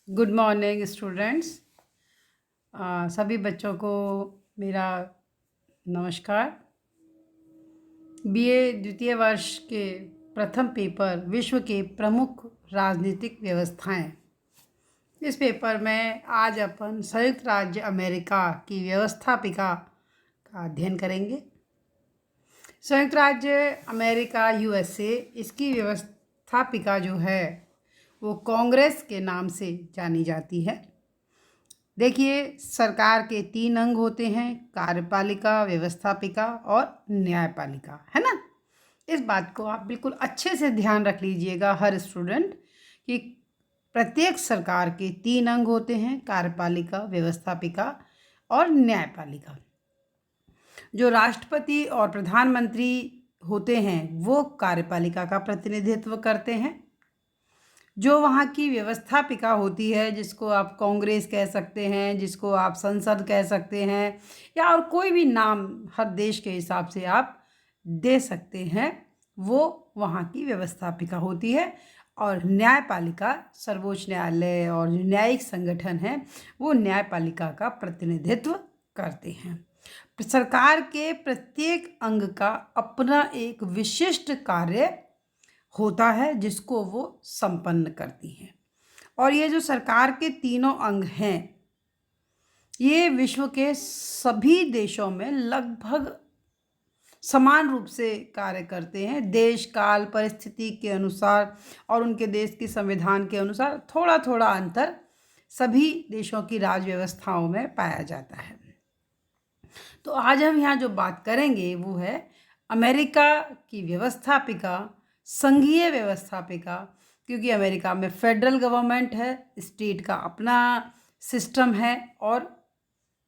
Good morning students. सभी बच्चों को मेरा नमस्कार। बीए द्वितीय वर्ष के प्रथम पेपर विश्व के प्रमुख राजनीतिक व्यवस्थाएं। इस पेपर में आज अपन संयुक्त राज्य अमेरिका की व्यवस्थापिका का अध्ययन करेंगे। संयुक्त राज्य अमेरिका यूएसए, इसकी व्यवस्थापिका जो है वो कांग्रेस के नाम से जानी जाती है। देखिए, सरकार के 3 अंग होते हैं, कार्यपालिका, व्यवस्थापिका और न्यायपालिका, है ना। इस बात को आप बिल्कुल अच्छे से ध्यान रख लीजिएगा हर स्टूडेंट कि प्रत्येक सरकार के 3 अंग होते हैं, कार्यपालिका, व्यवस्थापिका और न्यायपालिका। जो राष्ट्रपति और प्रधानमंत्री होते हैं वो कार्यपालिका का प्रतिनिधित्व करते हैं। जो वहाँ की व्यवस्थापिका होती है, जिसको आप कांग्रेस कह सकते हैं, जिसको आप संसद कह सकते हैं, या और कोई भी नाम हर देश के हिसाब से आप दे सकते हैं, वो वहाँ की व्यवस्थापिका होती है। और न्यायपालिका, सर्वोच्च न्यायालय और जो न्यायिक संगठन हैं वो न्यायपालिका का प्रतिनिधित्व करते हैं। सरकार के प्रत्येक अंग का अपना एक विशिष्ट कार्य होता है जिसको वो संपन्न करती हैं। और ये जो सरकार के तीनों अंग हैं ये विश्व के सभी देशों में लगभग समान रूप से कार्य करते हैं। देश, काल, परिस्थिति के अनुसार और उनके देश की संविधान के अनुसार थोड़ा थोड़ा अंतर सभी देशों की राज व्यवस्थाओं में पाया जाता है। तो आज हम यहाँ जो बात करेंगे वो है अमेरिका की व्यवस्थापिका, संघीय व्यवस्थापिका, क्योंकि अमेरिका में फेडरल गवर्नमेंट है, स्टेट का अपना सिस्टम है और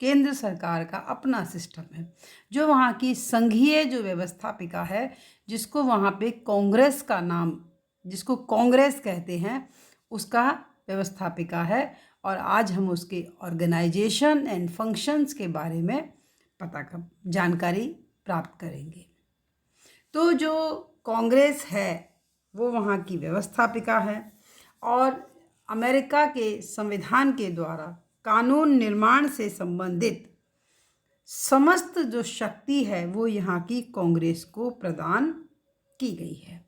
केंद्र सरकार का अपना सिस्टम है। जो वहाँ की संघीय जो व्यवस्थापिका है, जिसको वहाँ पे कांग्रेस का नाम, जिसको कांग्रेस कहते हैं, उसका व्यवस्थापिका है। और आज हम उसके ऑर्गेनाइजेशन एंड फंक्शंस के बारे में जानकारी प्राप्त करेंगे। तो जो कांग्रेस है वो वहाँ की व्यवस्थापिका है और अमेरिका के संविधान के द्वारा कानून निर्माण से संबंधित समस्त जो शक्ति है वो यहाँ की कांग्रेस को प्रदान की गई है।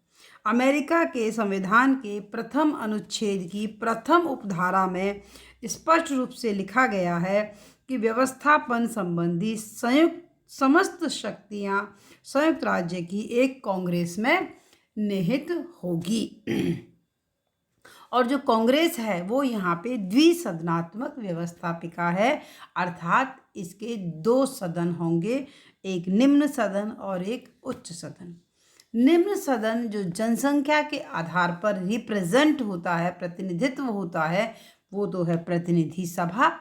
अमेरिका के संविधान के प्रथम अनुच्छेद की प्रथम उपधारा में स्पष्ट रूप से लिखा गया है कि व्यवस्थापन संबंधी समस्त शक्तियां संयुक्त राज्य की एक कांग्रेस में निहित होगी। और जो कांग्रेस है वो यहाँ पे द्विसदनात्मक व्यवस्थापिका है, अर्थात इसके 2 सदन होंगे, एक निम्न सदन और एक उच्च सदन। निम्न सदन जो जनसंख्या के आधार पर रिप्रेजेंट होता है, प्रतिनिधित्व होता है, वो तो है प्रतिनिधि सभा।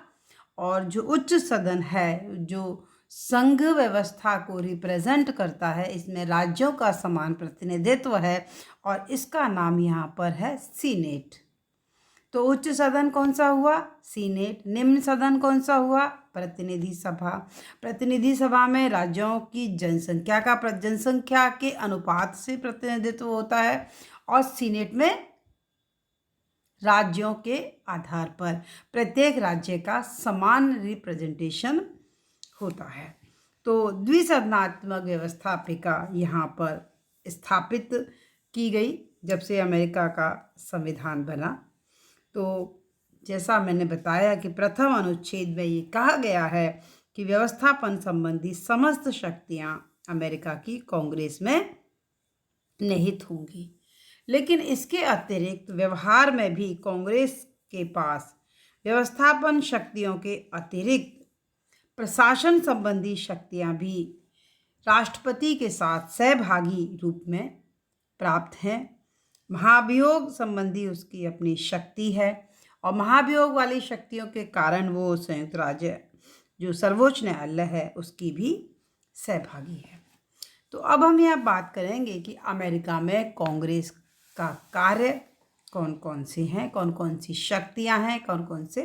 और जो उच्च सदन है जो संघ व्यवस्था को रिप्रेजेंट करता है, इसमें राज्यों का समान प्रतिनिधित्व है और इसका नाम यहाँ पर है सीनेट। तो उच्च सदन कौन सा हुआ? सीनेट। निम्न सदन कौन सा हुआ? प्रतिनिधि सभा। प्रतिनिधि सभा में राज्यों की जनसंख्या के अनुपात से प्रतिनिधित्व होता है और सीनेट में राज्यों के आधार पर प्रत्येक राज्य का समान रिप्रेजेंटेशन होता है। तो द्विसदनात्मक व्यवस्थापिका यहाँ पर स्थापित की गई जब से अमेरिका का संविधान बना। तो जैसा मैंने बताया कि प्रथम अनुच्छेद में ये कहा गया है कि व्यवस्थापन संबंधी समस्त शक्तियाँ अमेरिका की कांग्रेस में निहित होंगी। लेकिन इसके अतिरिक्त व्यवहार में भी कांग्रेस के पास व्यवस्थापन शक्तियों के अतिरिक्त प्रशासन संबंधी शक्तियां भी राष्ट्रपति के साथ सहभागी रूप में प्राप्त हैं। महाभियोग संबंधी उसकी अपनी शक्ति है और महाभियोग वाली शक्तियों के कारण वो संयुक्त राज्य जो सर्वोच्च न्यायालय है उसकी भी सहभागी है। तो अब हम यहाँ बात करेंगे कि अमेरिका में कांग्रेस का कार्य कौन कौन से हैं, कौन कौन सी शक्तियां हैं, कौन कौन से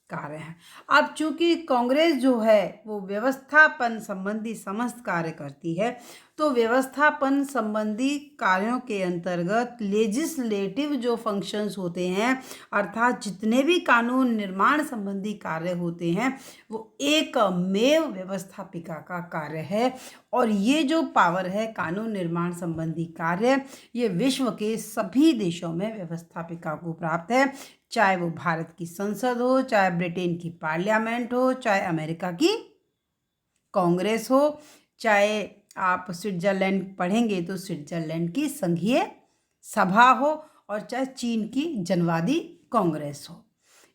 कार्य हैं। अब चूंकि कांग्रेस जो है वो व्यवस्थापन संबंधी समस्त कार्य करती है, तो व्यवस्थापन संबंधी कार्यों के अंतर्गत लेजिस्लेटिव जो फंक्शंस होते हैं, अर्थात जितने भी कानून निर्माण संबंधी कार्य होते हैं, वो एकमेव व्यवस्थापिका का कार्य है। और ये जो पावर है कानून निर्माण संबंधी कार्य, ये विश्व के सभी देशों में व्यवस्थापिका को प्राप्त है, चाहे वो भारत की संसद हो, चाहे ब्रिटेन की पार्लियामेंट हो, चाहे अमेरिका की कांग्रेस हो, चाहे आप स्विट्जरलैंड पढ़ेंगे तो स्विट्जरलैंड की संघीय सभा हो, और चाहे चीन की जनवादी कांग्रेस हो।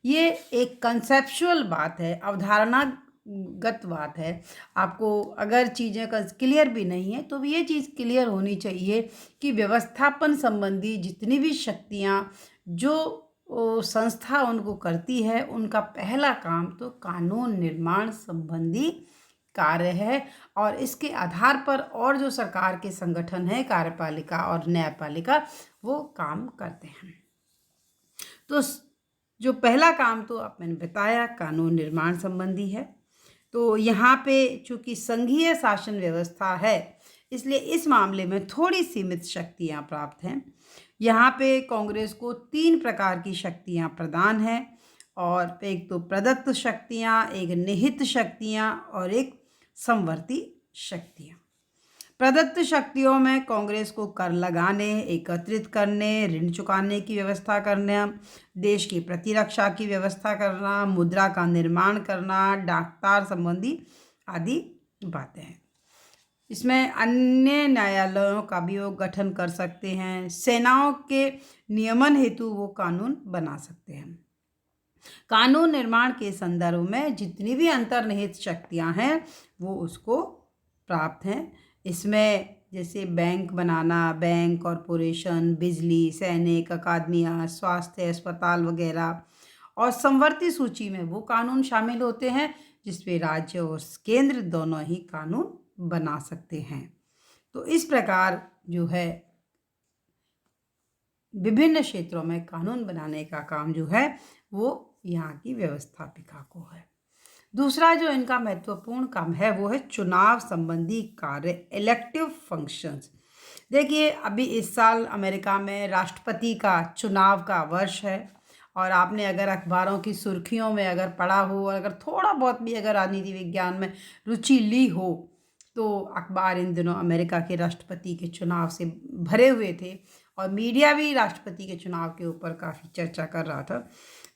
ये एक कंसेप्चुअल बात है, अवधारणागत बात है। आपको अगर चीज़ें का क्लियर भी नहीं है तो ये चीज़ क्लियर होनी चाहिए कि व्यवस्थापन संबंधी जितनी भी शक्तियाँ जो संस्था उनको करती है, उनका पहला काम तो कानून निर्माण संबंधी कार्य है। और इसके आधार पर और जो सरकार के संगठन है, कार्यपालिका और न्यायपालिका, वो काम करते हैं। तो जो पहला काम तो आप मैंने बताया कानून निर्माण संबंधी है। तो यहाँ पे चूंकि संघीय शासन व्यवस्था है, इसलिए इस मामले में थोड़ी सीमित शक्तियाँ प्राप्त हैं। यहाँ पे कांग्रेस को 3 प्रकार की शक्तियाँ प्रदान हैं, और एक तो प्रदत्त शक्तियाँ, एक निहित शक्तियाँ और एक समवर्ती शक्तियाँ। प्रदत्त शक्तियों में कांग्रेस को कर लगाने, एकत्रित करने, ऋण चुकाने की व्यवस्था करना, देश की प्रतिरक्षा की व्यवस्था करना, मुद्रा का निर्माण करना, डाकतार संबंधी आदि बातें हैं। इसमें अन्य न्यायालयों का भी वो गठन कर सकते हैं, सेनाओं के नियमन हेतु वो कानून बना सकते हैं। कानून निर्माण के संदर्भ में जितनी भी अंतर्निहित शक्तियां हैं वो उसको प्राप्त हैं। इसमें जैसे बैंक बनाना, बैंक, कॉरपोरेशन, बिजली, सैनिक, अकादमियाँ, स्वास्थ्य, अस्पताल वगैरह। और समवर्ती सूची में वो कानून शामिल होते हैं जिस पे राज्य और केंद्र दोनों ही कानून बना सकते हैं। तो इस प्रकार जो है विभिन्न क्षेत्रों में कानून बनाने का काम जो है वो यहाँ की व्यवस्थापिका को है। दूसरा जो इनका महत्वपूर्ण काम है वो है चुनाव संबंधी कार्य, इलेक्टिव फंक्शंस। देखिए, अभी इस साल अमेरिका में राष्ट्रपति का चुनाव का वर्ष है, और आपने अगर अखबारों की सुर्खियों में अगर पढ़ा हो, और अगर थोड़ा बहुत भी अगर राजनीति विज्ञान में रुचि ली हो, तो अखबार इन दिनों अमेरिका के राष्ट्रपति के चुनाव से भरे हुए थे, और मीडिया भी राष्ट्रपति के चुनाव के ऊपर काफ़ी चर्चा कर रहा था।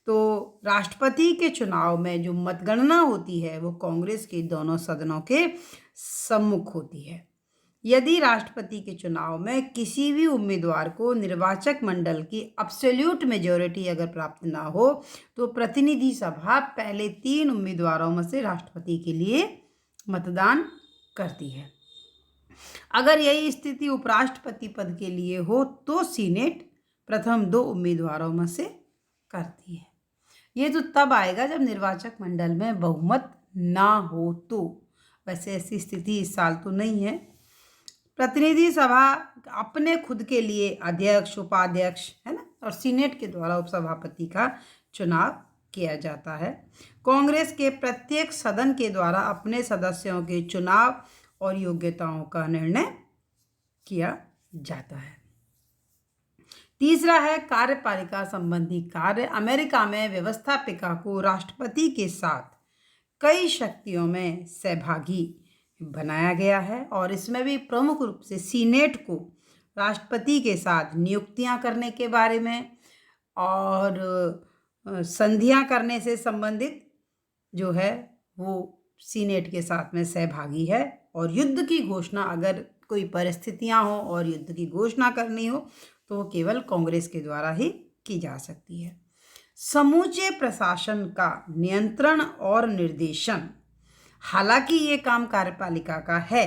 तो राष्ट्रपति के चुनाव में जो मतगणना होती है वो कांग्रेस के दोनों सदनों के सम्मुख होती है। यदि राष्ट्रपति के चुनाव में किसी भी उम्मीदवार को निर्वाचक मंडल की अब्सोल्यूट मेजॉरिटी अगर प्राप्त ना हो, तो प्रतिनिधि सभा पहले 3 उम्मीदवारों में से राष्ट्रपति के लिए मतदान करती है। अगर यही स्थिति उपराष्ट्रपति पद के लिए हो तो सीनेट प्रथम 2 उम्मीदवारों में से करती है। ये तो तब आएगा जब निर्वाचक मंडल में बहुमत ना हो तो। वैसे ऐसी स्थिति इस साल तो नहीं है। प्रतिनिधि सभा अपने खुद के लिए अध्यक्ष, उपाध्यक्ष, है ना, और सीनेट के द्वारा उपसभापति का चुनाव किया जाता है। कांग्रेस के प्रत्येक सदन के द्वारा अपने सदस्यों के चुनाव और योग्यताओं का निर्णय किया जाता है। तीसरा है कार्यपालिका संबंधी कार्य। अमेरिका में व्यवस्थापिका को राष्ट्रपति के साथ कई शक्तियों में सहभागी बनाया गया है, और इसमें भी प्रमुख रूप से सीनेट को राष्ट्रपति के साथ नियुक्तियां करने के बारे में और संधियां करने से संबंधित जो है वो सीनेट के साथ में सहभागी है। और युद्ध की घोषणा, अगर कोई परिस्थितियां हो और युद्ध की घोषणा करनी हो, तो वो केवल कांग्रेस के द्वारा ही की जा सकती है। समूचे प्रशासन का नियंत्रण और निर्देशन, हालांकि ये काम कार्यपालिका का है,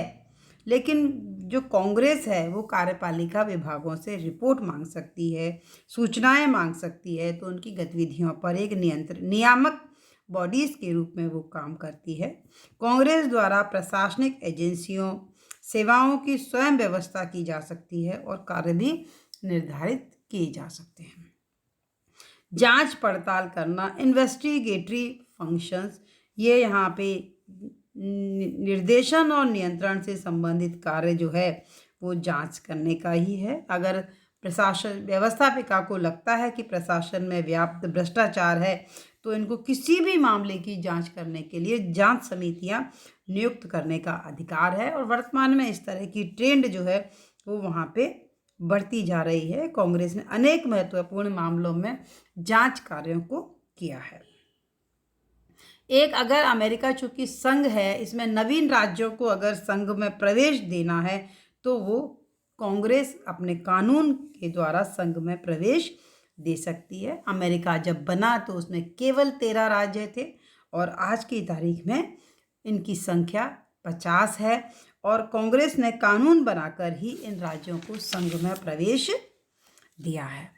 लेकिन जो कांग्रेस है वो कार्यपालिका विभागों से रिपोर्ट मांग सकती है, सूचनाएं मांग सकती है, तो उनकी गतिविधियों पर एक नियामक बॉडीज के रूप में वो काम करती है। कांग्रेस द्वारा प्रशासनिक एजेंसियों, सेवाओं की स्वयं व्यवस्था की जा सकती है और कार्य भी निर्धारित किए जा सकते हैं। जांच पड़ताल करना, इन्वेस्टिगेटरी फंक्शंस, ये यहाँ पे निर्देशन और नियंत्रण से संबंधित कार्य जो है वो जांच करने का ही है। अगर प्रशासन व्यवस्थापिका को लगता है कि प्रशासन में व्याप्त भ्रष्टाचार है तो इनको किसी भी मामले की जांच करने के लिए जांच समितियां नियुक्त करने का अधिकार है। और वर्तमान में इस तरह की ट्रेंड जो है वो वहाँ पे बढ़ती जा रही है। कांग्रेस ने अनेक महत्वपूर्ण मामलों में जांच कार्यों को किया है। एक, अगर अमेरिका चूंकि संघ है, इसमें नवीन राज्यों को अगर संघ में प्रवेश देना है तो वो कांग्रेस अपने कानून के द्वारा संघ में प्रवेश दे सकती है। अमेरिका जब बना तो उसमें केवल 13 राज्य थे और आज की तारीख में इनकी संख्या 50 है और कांग्रेस ने कानून बनाकर ही इन राज्यों को संघ में प्रवेश दिया है।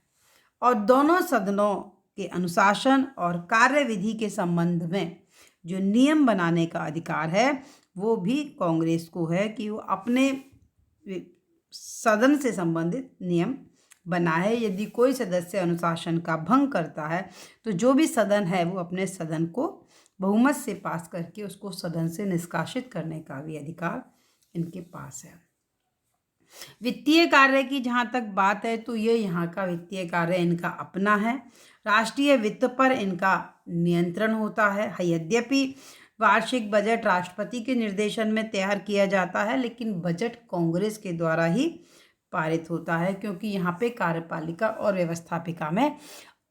और दोनों सदनों के अनुशासन और कार्यविधि के संबंध में जो नियम बनाने का अधिकार है वो भी कांग्रेस को है कि वो अपने सदन से संबंधित नियम बनाए। यदि कोई सदस्य अनुशासन का भंग करता है तो जो भी सदन है वो अपने सदन को बहुमत से पास करके उसको सदन से निष्कासित करने का भी अधिकार इनके पास है। वित्तीय कार्य की जहाँ तक बात है तो ये यहाँ का वित्तीय कार्य इनका अपना है। राष्ट्रीय वित्त पर इनका नियंत्रण होता है। यद्यपि वार्षिक बजट राष्ट्रपति के निर्देशन में तैयार किया जाता है लेकिन बजट कांग्रेस के द्वारा ही पारित होता है, क्योंकि यहाँ पे कार्यपालिका और व्यवस्थापिका में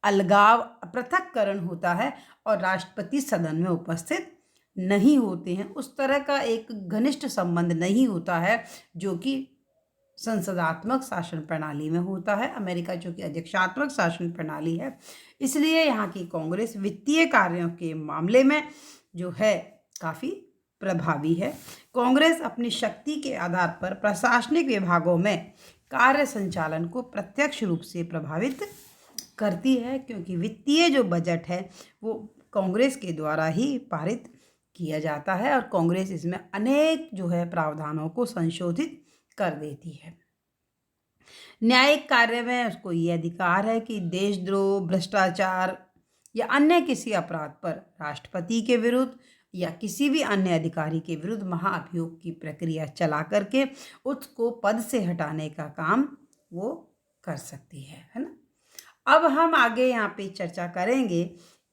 अलगाव पृथक्करण होता है और राष्ट्रपति सदन में उपस्थित नहीं होते हैं। उस तरह का एक घनिष्ठ संबंध नहीं होता है जो कि संसदात्मक शासन प्रणाली में होता है। अमेरिका जो कि अध्यक्षात्मक शासन प्रणाली है, इसलिए यहाँ की कांग्रेस वित्तीय कार्यों के मामले में जो है काफ़ी प्रभावी है। कांग्रेस अपनी शक्ति के आधार पर प्रशासनिक विभागों में कार्य संचालन को प्रत्यक्ष रूप से प्रभावित करती है, क्योंकि वित्तीय जो बजट है वो कांग्रेस के द्वारा ही पारित किया जाता है और कांग्रेस इसमें अनेक जो है प्रावधानों को संशोधित कर देती है। न्यायिक कार्य में उसको ये अधिकार है कि देशद्रोह, भ्रष्टाचार या अन्य किसी अपराध पर राष्ट्रपति के विरुद्ध या किसी भी अन्य अधिकारी के विरुद्ध महाअभियोग की प्रक्रिया चला करके उसको पद से हटाने का काम वो कर सकती है ना। अब हम आगे यहाँ पे चर्चा करेंगे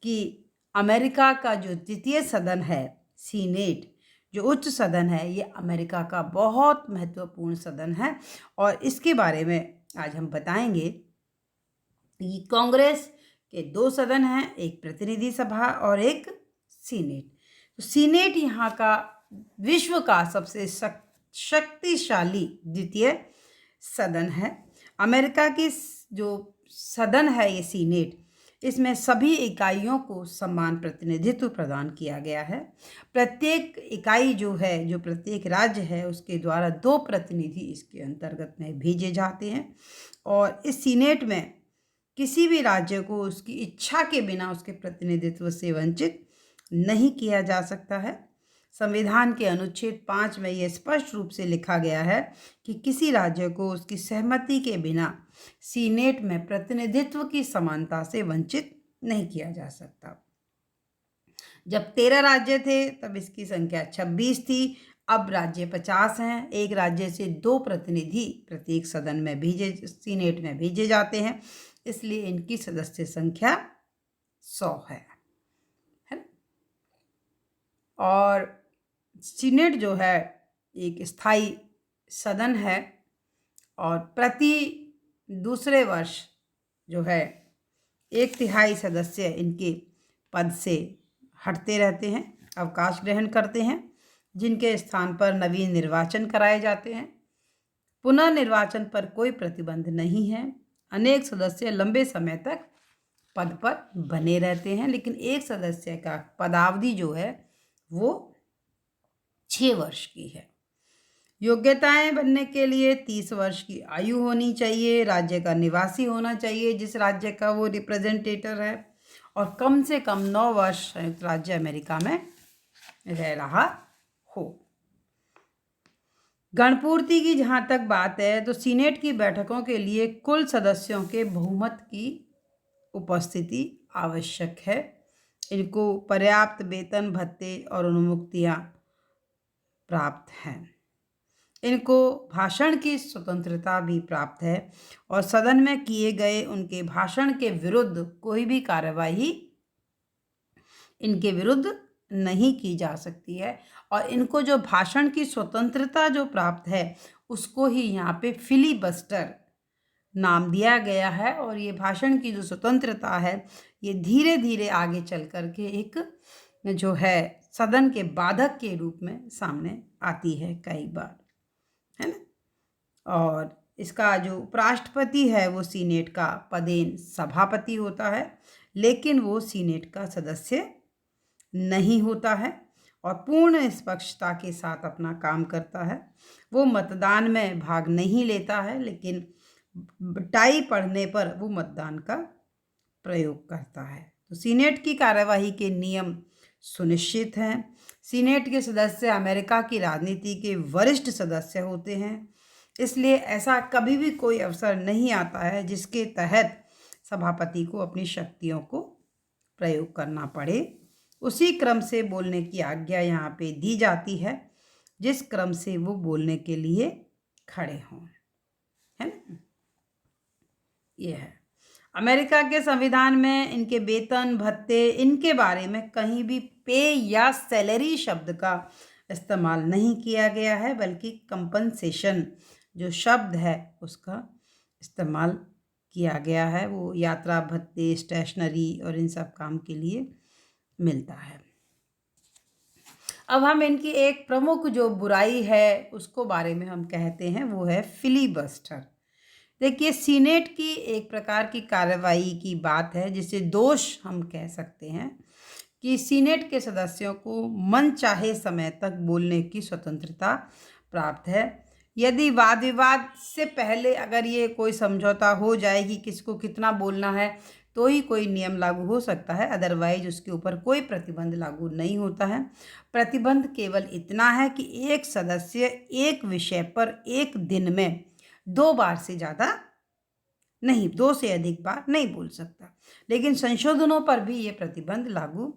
कि अमेरिका का जो द्वितीय सदन है, सीनेट, जो उच्च सदन है, ये अमेरिका का बहुत महत्वपूर्ण सदन है और इसके बारे में आज हम बताएंगे। कि कांग्रेस के 2 सदन हैं, एक प्रतिनिधि सभा और एक सीनेट। तो सीनेट यहाँ का विश्व का सबसे शक्तिशाली द्वितीय सदन है। अमेरिका की जो सदन है ये सीनेट, इसमें सभी इकाइयों को समान प्रतिनिधित्व प्रदान किया गया है। प्रत्येक इकाई जो है, जो प्रत्येक राज्य है, उसके द्वारा 2 प्रतिनिधि इसके अंतर्गत में भेजे जाते हैं और इस सीनेट में किसी भी राज्य को उसकी इच्छा के बिना उसके प्रतिनिधित्व से वंचित नहीं किया जा सकता है। संविधान के अनुच्छेद 5 में यह स्पष्ट रूप से लिखा गया है कि किसी राज्य को उसकी सहमति के बिना सीनेट में प्रतिनिधित्व की समानता से वंचित नहीं किया जा सकता। जब 13 राज्य थे तब इसकी संख्या 26 थी, अब राज्य 50 हैं। एक राज्य से 2 प्रतिनिधि प्रत्येक सदन में सीनेट में भेजे जाते हैं, इसलिए इनकी सदस्य संख्या 100 है ना। और सीनेट जो है एक स्थायी सदन है और प्रति दूसरे वर्ष जो है 1/3 सदस्य इनके पद से हटते रहते हैं, अवकाश ग्रहण करते हैं, जिनके स्थान पर नवीन निर्वाचन कराए जाते हैं। पुनः निर्वाचन पर कोई प्रतिबंध नहीं है। अनेक सदस्य लंबे समय तक पद पर बने रहते हैं, लेकिन एक सदस्य का पदावधि जो है वो 6 वर्ष की है। योग्यताएं बनने के लिए 30 वर्ष की आयु होनी चाहिए, राज्य का निवासी होना चाहिए जिस राज्य का वो रिप्रेजेंटेटर है, और कम से कम 9 वर्ष संयुक्त राज्य अमेरिका में रह रहा हो। गणपूर्ति की जहाँ तक बात है तो सीनेट की बैठकों के लिए कुल सदस्यों के बहुमत की उपस्थिति आवश्यक है। इनको पर्याप्त वेतन, भत्ते और अनुमुक्तियाँ प्राप्त है। इनको भाषण की स्वतंत्रता भी प्राप्त है और सदन में किए गए उनके भाषण के विरुद्ध कोई भी कार्यवाही इनके विरुद्ध नहीं की जा सकती है। और इनको जो भाषण की स्वतंत्रता जो प्राप्त है उसको ही यहाँ पे फिलीबस्टर नाम दिया गया है। और ये भाषण की जो स्वतंत्रता है ये धीरे धीरे आगे चल कर के एक जो है सदन के बाधक के रूप में सामने आती है कई बार, है ना। और इसका जो उपराष्ट्रपति है वो सीनेट का पदेन सभापति होता है, लेकिन वो सीनेट का सदस्य नहीं होता है और पूर्ण निष्पक्षता के साथ अपना काम करता है। वो मतदान में भाग नहीं लेता है, लेकिन टाई पड़ने पर वो मतदान का प्रयोग करता है। तो सीनेट की कार्यवाही के नियम सुनिश्चित हैं। सीनेट के सदस्य अमेरिका की राजनीति के वरिष्ठ सदस्य होते हैं, इसलिए ऐसा कभी भी कोई अवसर नहीं आता है जिसके तहत सभापति को अपनी शक्तियों को प्रयोग करना पड़े। उसी क्रम से बोलने की आज्ञा यहाँ पे दी जाती है जिस क्रम से वो बोलने के लिए खड़े हों, है ना। ये है अमेरिका के संविधान में इनके वेतन भत्ते इनके बारे में कहीं भी पे या सैलरी शब्द का इस्तेमाल नहीं किया गया है, बल्कि कंपनसेशन जो शब्द है उसका इस्तेमाल किया गया है। वो यात्रा भत्ते, स्टेशनरी और इन सब काम के लिए मिलता है। अब हम इनकी एक प्रमुख जो बुराई है उसको बारे में हम कहते हैं, वो है फिलीबस्टर। देखिए, सीनेट की एक प्रकार की कार्रवाई की बात है जिसे दोष हम कह सकते हैं कि सीनेट के सदस्यों को मनचाहे समय तक बोलने की स्वतंत्रता प्राप्त है। यदि वाद विवाद से पहले अगर ये कोई समझौता हो जाए कि किसको कितना बोलना है तो ही कोई नियम लागू हो सकता है, अदरवाइज उसके ऊपर कोई प्रतिबंध लागू नहीं होता है। प्रतिबंध केवल इतना है कि एक सदस्य एक विषय पर एक दिन में 2 बार से ज़्यादा नहीं, 2 से अधिक बार नहीं बोल सकता। लेकिन संशोधनों पर भी ये प्रतिबंध लागू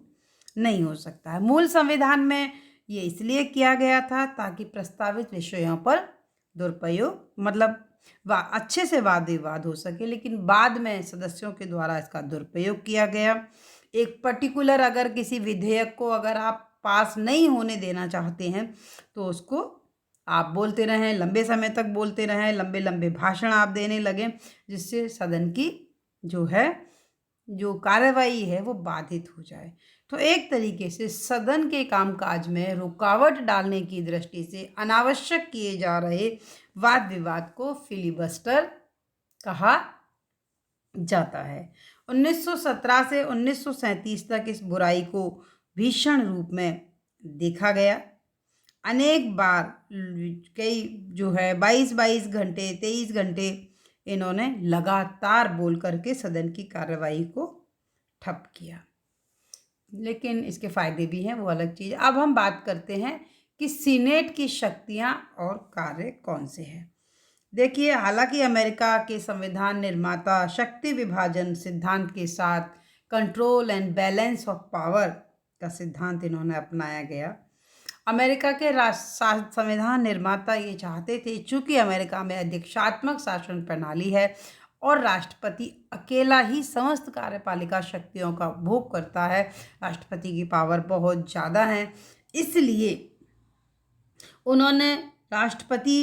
नहीं हो सकता है। मूल संविधान में ये इसलिए किया गया था ताकि प्रस्तावित विषयों पर दुरुपयोग अच्छे से वाद विवाद हो सके, लेकिन बाद में सदस्यों के द्वारा इसका दुरुपयोग किया गया। एक पर्टिकुलर अगर किसी विधेयक को अगर आप पास नहीं होने देना चाहते हैं तो उसको आप बोलते रहें, लंबे समय तक बोलते रहें, लंबे लंबे भाषण आप देने लगें, जिससे सदन की जो कार्यवाही है वो बाधित हो जाए। तो एक तरीके से सदन के कामकाज में रुकावट डालने की दृष्टि से अनावश्यक किए जा रहे वाद विवाद को फिलिबस्टर कहा जाता है। 1917 से 1937 तक इस बुराई को भीषण रूप में देखा गया। अनेक बार कई 22 घंटे 23 घंटे इन्होंने लगातार बोल करके सदन की कार्रवाई को ठप किया, लेकिन इसके फायदे भी हैं, वो अलग चीज़। अब हम बात करते हैं कि सीनेट की शक्तियां और कार्य कौन से हैं। देखिए, हालांकि अमेरिका के संविधान निर्माता शक्ति विभाजन सिद्धांत के साथ control and balance of power का सिद्धांत इन्होंने अपनाया गया। अमेरिका के संविधान निर्माता ये चाहते थे, चूंकि अमेरिका में अध्यक्षात्मक शासन प्रणाली है और राष्ट्रपति अकेला ही समस्त कार्यपालिका शक्तियों का उपभोग करता है, राष्ट्रपति की पावर बहुत ज़्यादा है, इसलिए उन्होंने राष्ट्रपति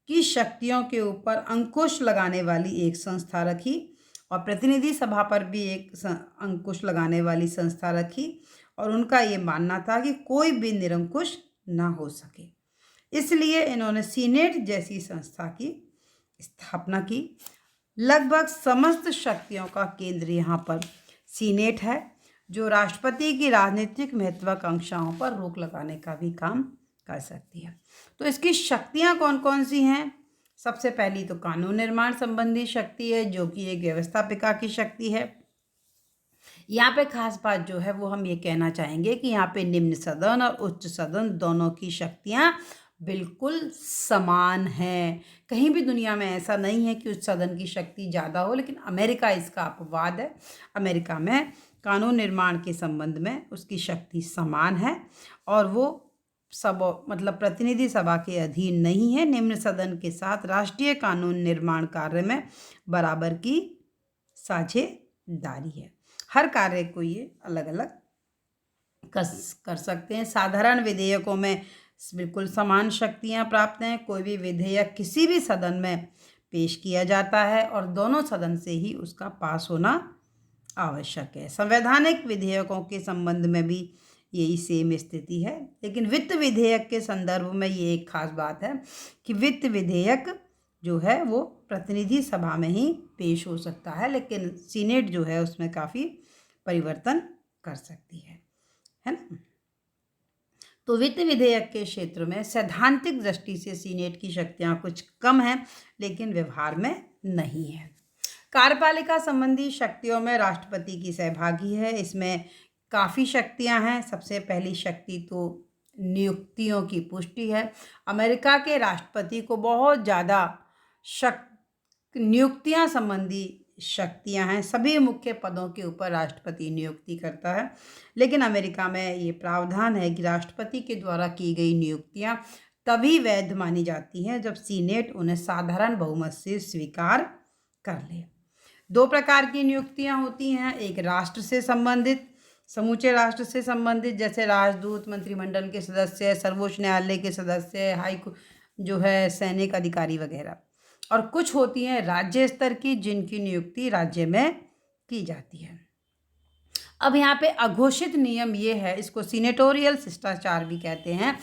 की शक्तियों के ऊपर अंकुश लगाने वाली एक संस्था रखी और प्रतिनिधि सभा पर भी एक अंकुश लगाने वाली संस्था रखी, और उनका ये मानना था कि कोई भी निरंकुश ना हो सके। इसलिए इन्होंने सीनेट जैसी संस्था की स्थापना की। लगभग समस्त शक्तियों का केंद्र यहाँ पर सीनेट है, जो राष्ट्रपति की राजनीतिक महत्वाकांक्षाओं पर रोक लगाने का भी काम कर सकती है। तो इसकी शक्तियाँ कौन कौन सी हैं? सबसे पहली तो कानून निर्माण संबंधी शक्ति है, जो कि एक व्यवस्थापिका की शक्ति है। यहाँ पे खास बात जो है वो हम ये कहना चाहेंगे कि यहाँ पे निम्न सदन और उच्च सदन दोनों की शक्तियाँ बिल्कुल समान हैं। कहीं भी दुनिया में ऐसा नहीं है कि उच्च सदन की शक्ति ज़्यादा हो, लेकिन अमेरिका इसका अपवाद है। अमेरिका में कानून निर्माण के संबंध में उसकी शक्ति समान है और वो सब मतलब प्रतिनिधि सभा के अधीन नहीं है। निम्न सदन के साथ राष्ट्रीय कानून निर्माण कार्य में बराबर की साझेदारी है। हर कार्य को ये अलग अलग कर सकते हैं। साधारण विधेयकों में बिल्कुल समान शक्तियां प्राप्त हैं। कोई भी विधेयक किसी भी सदन में पेश किया जाता है और दोनों सदन से ही उसका पास होना आवश्यक है। संवैधानिक विधेयकों के संबंध में भी यही सेम स्थिति है, लेकिन वित्त विधेयक के संदर्भ में ये एक खास बात है कि वित्त विधेयक जो है वो प्रतिनिधि सभा में ही पेश हो सकता है, लेकिन सीनेट जो है उसमें काफ़ी परिवर्तन कर सकती है ना। तो वित्त विधेयक के क्षेत्र में सैद्धांतिक दृष्टि से सीनेट की शक्तियां कुछ कम हैं, लेकिन व्यवहार में नहीं है। कार्यपालिका संबंधी शक्तियों में राष्ट्रपति की सहभागी है। इसमें काफ़ी शक्तियां हैं। सबसे पहली शक्ति तो नियुक्तियों की पुष्टि है। अमेरिका के राष्ट्रपति को बहुत ज़्यादा नियुक्तियां संबंधी शक्तियां हैं। सभी मुख्य पदों के ऊपर राष्ट्रपति नियुक्ति करता है, लेकिन अमेरिका में ये प्रावधान है कि राष्ट्रपति के द्वारा की गई नियुक्तियां तभी वैध मानी जाती हैं जब सीनेट उन्हें साधारण बहुमत से स्वीकार कर ले। दो प्रकार की नियुक्तियां होती हैं। एक राष्ट्र से संबंधित, समूचे राष्ट्र से संबंधित, जैसे राजदूत, मंत्रिमंडल के सदस्य, सर्वोच्च न्यायालय के सदस्य, जो है सैनिक अधिकारी वगैरह। और कुछ होती हैं राज्य स्तर की, जिनकी नियुक्ति राज्य में की जाती है। अब यहाँ पे अघोषित नियम ये है, इसको सीनेटोरियल शिष्टाचार भी कहते हैं,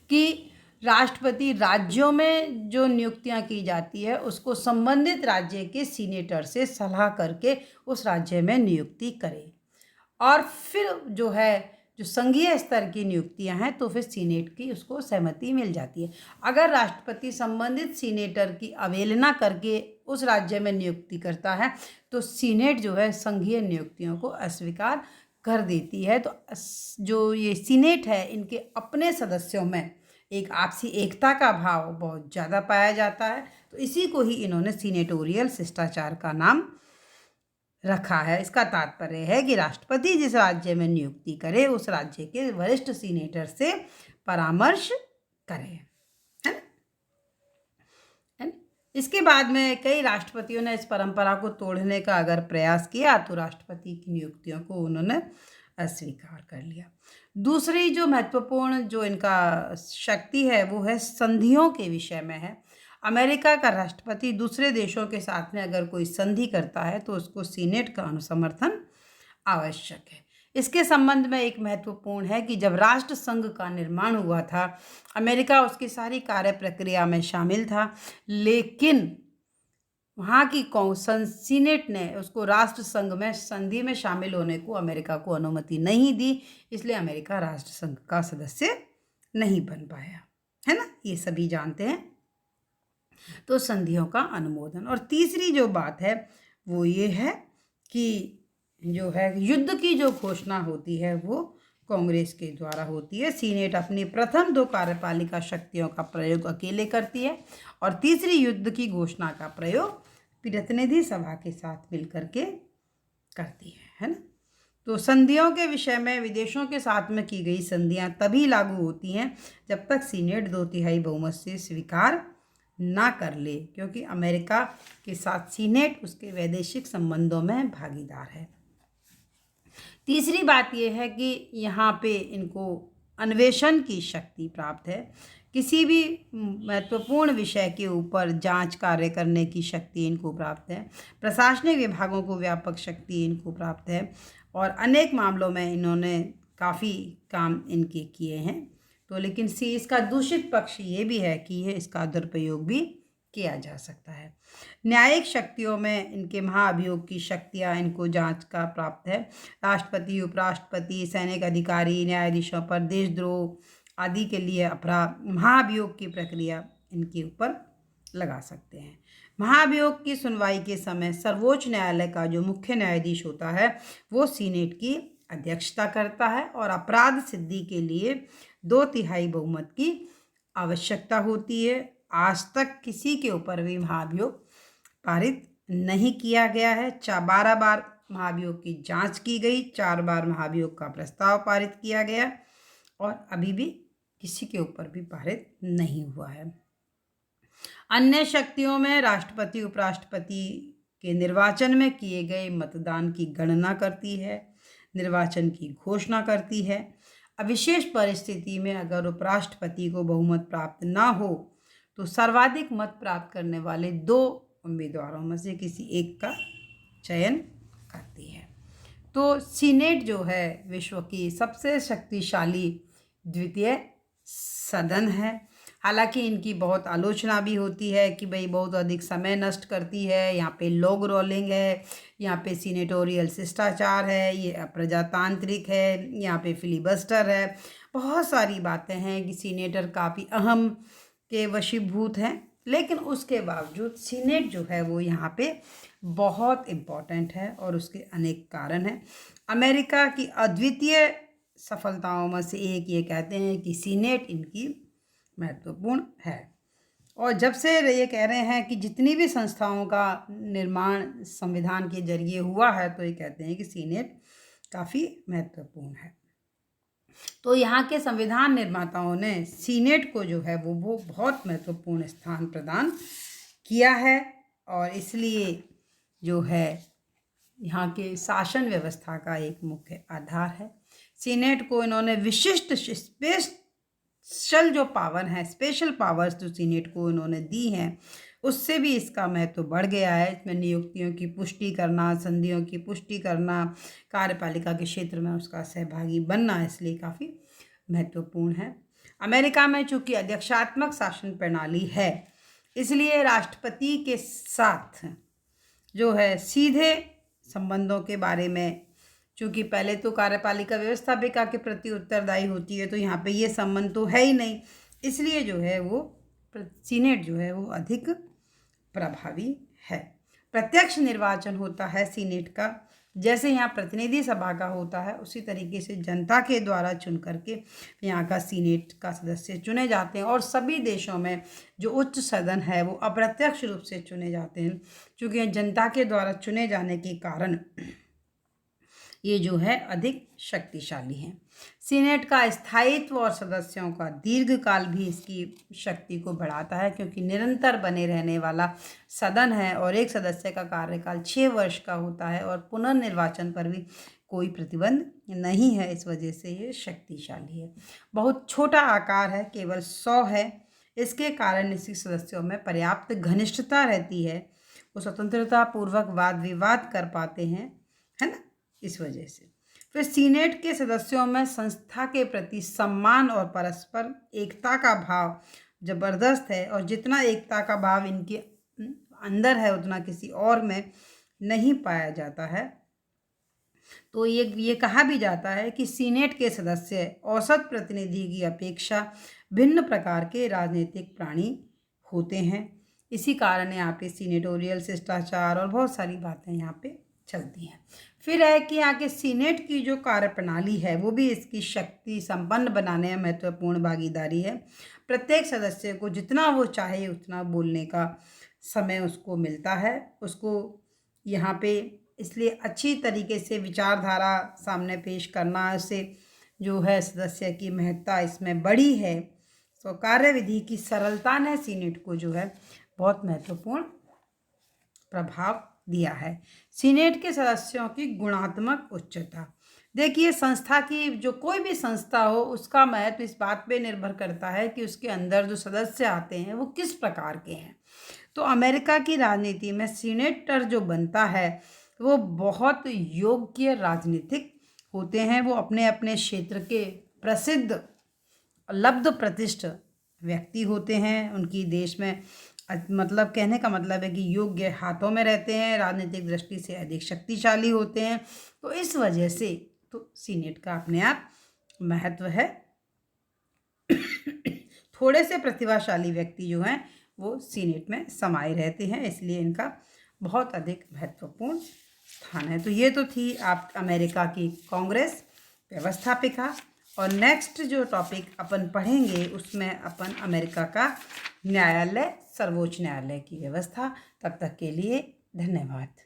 कि राष्ट्रपति राज्यों में जो नियुक्तियां की जाती है उसको संबंधित राज्य के सीनेटर से सलाह करके उस राज्य में नियुक्ति करे, और फिर जो है जो संघीय स्तर की नियुक्तियां हैं तो फिर सीनेट की उसको सहमति मिल जाती है। अगर राष्ट्रपति संबंधित सीनेटर की अवहेलना करके उस राज्य में नियुक्ति करता है तो सीनेट जो है संघीय नियुक्तियों को अस्वीकार कर देती है। तो जो ये सीनेट है, इनके अपने सदस्यों में एक आपसी एकता का भाव बहुत ज़्यादा पाया जाता है। तो इसी को ही इन्होंने सीनेटोरियल शिष्टाचार का नाम रखा है। इसका तात्पर्य है कि राष्ट्रपति जिस राज्य में नियुक्ति करे उस राज्य के वरिष्ठ सीनेटर से परामर्श करे, है ना। इसके बाद में कई राष्ट्रपतियों ने इस परंपरा को तोड़ने का अगर प्रयास किया तो राष्ट्रपति की नियुक्तियों को उन्होंने अस्वीकार कर लिया। दूसरी जो महत्वपूर्ण जो इनका शक्ति है वो है संधियों के विषय में है। अमेरिका का राष्ट्रपति दूसरे देशों के साथ में अगर कोई संधि करता है तो उसको सीनेट का अनुसमर्थन आवश्यक है। इसके संबंध में एक महत्वपूर्ण है कि जब राष्ट्र संघ का निर्माण हुआ था, अमेरिका उसकी सारी कार्य प्रक्रिया में शामिल था, लेकिन वहाँ की सीनेट ने उसको राष्ट्र संघ में संधि में शामिल होने को अमेरिका को अनुमति नहीं दी, इसलिए अमेरिका राष्ट्र संघ का सदस्य नहीं बन पाया, है ना। ये सभी जानते हैं। तो संधियों का अनुमोदन। और तीसरी जो बात है वो ये है कि जो है युद्ध की जो घोषणा होती है वो कांग्रेस के द्वारा होती है। सीनेट अपनी प्रथम दो कार्यपालिका शक्तियों का प्रयोग अकेले करती है और तीसरी युद्ध की घोषणा का प्रयोग प्रतिनिधि सभा के साथ मिलकर के करती है ना। तो संधियों के विषय में विदेशों के साथ में की गई संधियां तभी लागू होती हैं जब तक सीनेट 2/3 बहुमत से स्वीकार ना कर ले, क्योंकि अमेरिका के साथ सीनेट उसके वैदेशिक संबंधों में भागीदार है। तीसरी बात यह है कि यहाँ पे इनको अन्वेषण की शक्ति प्राप्त है। किसी भी महत्वपूर्ण विषय के ऊपर जांच कार्य करने की शक्ति इनको प्राप्त है। प्रशासनिक विभागों को व्यापक शक्ति इनको प्राप्त है और अनेक मामलों में इन्होंने काफ़ी काम इनके किए हैं। तो लेकिन इसका दूषित पक्ष ये भी है कि ये इसका दुरुपयोग भी किया जा सकता है। न्यायिक शक्तियों में इनके महाभियोग की शक्तियाँ इनको जांच का प्राप्त है। राष्ट्रपति, उपराष्ट्रपति, सैनिक अधिकारी, न्यायाधीशों पर देशद्रोह आदि के लिए अपराध महाभियोग की प्रक्रिया इनके ऊपर लगा सकते हैं। महाभियोग की सुनवाई के समय सर्वोच्च न्यायालय का जो मुख्य न्यायाधीश होता है वो सीनेट की अध्यक्षता करता है और अपराध सिद्धि के लिए 2/3 बहुमत की आवश्यकता होती है। आज तक किसी के ऊपर भी महाभियोग पारित नहीं किया गया है। 12 बार महाभियोग की जांच की गई, 4 बार महाभियोग का प्रस्ताव पारित किया गया और अभी भी किसी के ऊपर भी पारित नहीं हुआ है। अन्य शक्तियों में राष्ट्रपति उपराष्ट्रपति के निर्वाचन में किए गए मतदान की गणना करती है, निर्वाचन की घोषणा करती है। विशेष परिस्थिति में अगर उपराष्ट्रपति को बहुमत प्राप्त ना हो तो सर्वाधिक मत प्राप्त करने वाले 2 उम्मीदवारों में से किसी एक का चयन करती है। तो सीनेट जो है विश्व की सबसे शक्तिशाली द्वितीय सदन है। हालांकि इनकी बहुत आलोचना भी होती है कि भाई बहुत अधिक समय नष्ट करती है, यहाँ पे लॉग रोलिंग है, यहाँ पे सीनेटोरियल शिष्टाचार है, ये अप्रजातांत्रिक है, यहाँ पे फिलिबस्टर है। बहुत सारी बातें हैं कि सीनेटर काफ़ी अहम के वशीभूत हैं, लेकिन उसके बावजूद सीनेट जो है वो यहाँ पे बहुत इम्पॉर्टेंट है और उसके अनेक कारण हैं। अमेरिका की अद्वितीय सफलताओं में से एक ये कहते हैं कि सीनेट इनकी महत्वपूर्ण है। और जब से ये कह रहे हैं कि जितनी भी संस्थाओं का निर्माण संविधान के जरिए हुआ है, तो ये कहते हैं कि सीनेट काफ़ी महत्वपूर्ण है। तो यहाँ के संविधान निर्माताओं ने सीनेट को जो है वो बहुत महत्वपूर्ण स्थान प्रदान किया है और इसलिए जो है यहाँ के शासन व्यवस्था का एक मुख्य आधार है। सीनेट को इन्होंने विशिष्ट स्पेशल जो पावर है, स्पेशल पावर्स जो सीनेट को इन्होंने दी हैं, उससे भी इसका महत्व बढ़ गया है। इसमें नियुक्तियों की पुष्टि करना, संधियों की पुष्टि करना, कार्यपालिका के क्षेत्र में उसका सहभागी बनना इसलिए काफ़ी महत्वपूर्ण है। अमेरिका में चूँकि अध्यक्षात्मक शासन प्रणाली है, इसलिए राष्ट्रपति के साथ जो है सीधे संबंधों के बारे में, चूँकि पहले तो कार्यपालिका व्यवस्थापिका के प्रति उत्तरदायी होती है, तो यहाँ पे ये संबंध तो है ही नहीं, इसलिए जो है वो सीनेट जो है वो अधिक प्रभावी है। प्रत्यक्ष निर्वाचन होता है सीनेट का, जैसे यहाँ प्रतिनिधि सभा का होता है, उसी तरीके से जनता के द्वारा चुन करके यहाँ का सीनेट का सदस्य चुने जाते हैं। और सभी देशों में जो उच्च सदन है वो अप्रत्यक्ष रूप से चुने जाते हैं, क्योंकि जनता के द्वारा चुने जाने के कारण ये जो है अधिक शक्तिशाली हैं। सीनेट का स्थायित्व और सदस्यों का दीर्घकाल भी इसकी शक्ति को बढ़ाता है, क्योंकि निरंतर बने रहने वाला सदन है और एक सदस्य का कार्यकाल 6 वर्ष का होता है और पुनर्निर्वाचन पर भी कोई प्रतिबंध नहीं है। इस वजह से ये शक्तिशाली है। बहुत छोटा आकार है, केवल 100 है। इसके कारण इसके सदस्यों में पर्याप्त घनिष्ठता रहती है, वो स्वतंत्रता पूर्वक वाद विवाद कर पाते हैं, है ना, इस वजह से। फिर सीनेट के सदस्यों में संस्था के प्रति सम्मान और परस्पर एकता का भाव जबरदस्त है, और जितना एकता का भाव इनके अंदर है उतना किसी और में नहीं पाया जाता है। तो ये कहा भी जाता है कि सीनेट के सदस्य औसत प्रतिनिधि की अपेक्षा भिन्न प्रकार के राजनीतिक प्राणी होते हैं। इसी कारण यहाँ पे सीनेटोरियल शिष्टाचार और बहुत सारी बातें यहाँ पे चलती हैं। फिर है कि यहाँ के सीनेट की जो कार्यप्रणाली है वो भी इसकी शक्ति संपन्न बनाने में महत्वपूर्ण भागीदारी है। प्रत्येक सदस्य को जितना वो चाहे उतना बोलने का समय उसको मिलता है। उसको यहाँ पे इसलिए अच्छी तरीके से विचारधारा सामने पेश करना, उससे जो है सदस्य की महत्ता इसमें बड़ी है। तो कार्यविधि की सरलता ने सीनेट को जो है बहुत महत्वपूर्ण प्रभाव दिया है। सीनेट के सदस्यों की गुणात्मक उच्चता, देखिए संस्था की जो कोई भी संस्था हो उसका महत्व इस बात पे निर्भर करता है कि उसके अंदर जो सदस्य आते हैं वो किस प्रकार के हैं। तो अमेरिका की राजनीति में सीनेटर जो बनता है वो बहुत योग्य राजनीतिक होते हैं। वो अपने अपने क्षेत्र के प्रसिद्ध लब्ध प्रतिष्ठ व्यक्ति होते हैं। उनकी देश में मतलब कहने का मतलब है कि योग्य हाथों में रहते हैं, राजनीतिक दृष्टि से अधिक शक्तिशाली होते हैं। तो इस वजह से तो सीनेट का अपने आप महत्व है। थोड़े से प्रतिभाशाली व्यक्ति जो हैं वो सीनेट में समाये रहते हैं, इसलिए इनका बहुत अधिक महत्वपूर्ण स्थान है। तो ये तो थी आप अमेरिका की कांग्रेस व्यवस्थापिका। और नेक्स्ट जो टॉपिक अपन पढ़ेंगे उसमें अपन अमेरिका का न्यायालय, सर्वोच्च न्यायालय की व्यवस्था। तब तक के लिए धन्यवाद।